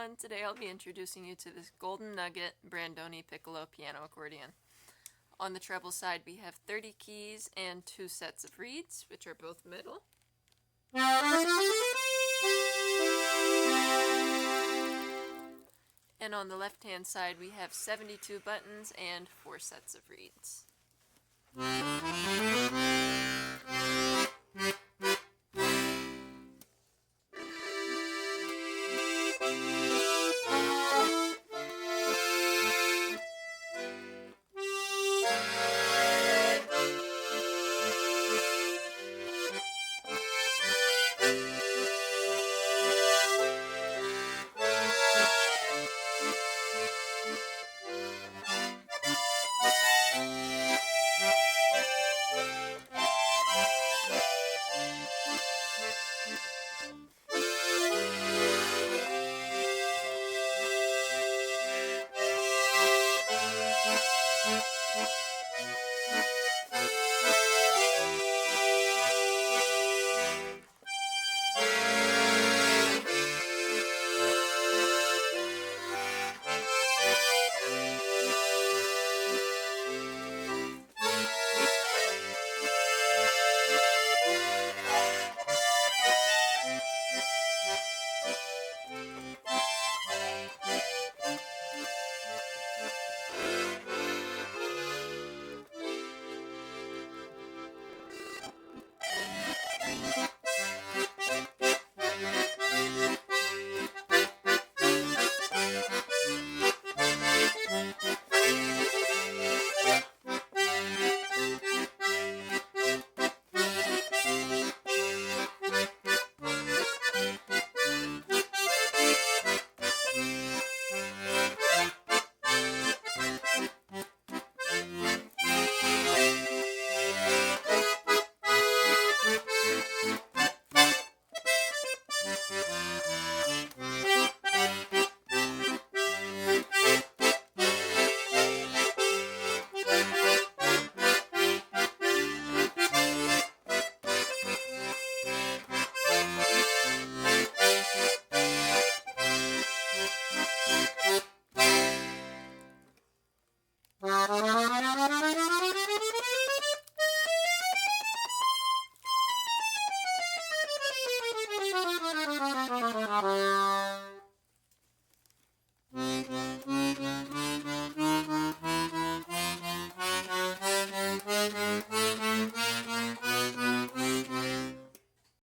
everyone! Today I'll be introducing you to this Golden Nugget Brandoni Piccolo piano accordion. On the treble side we have 30 keys and 2 sets of reeds, which are both middle. And on the left hand side we have 72 buttons and 4 sets of reeds.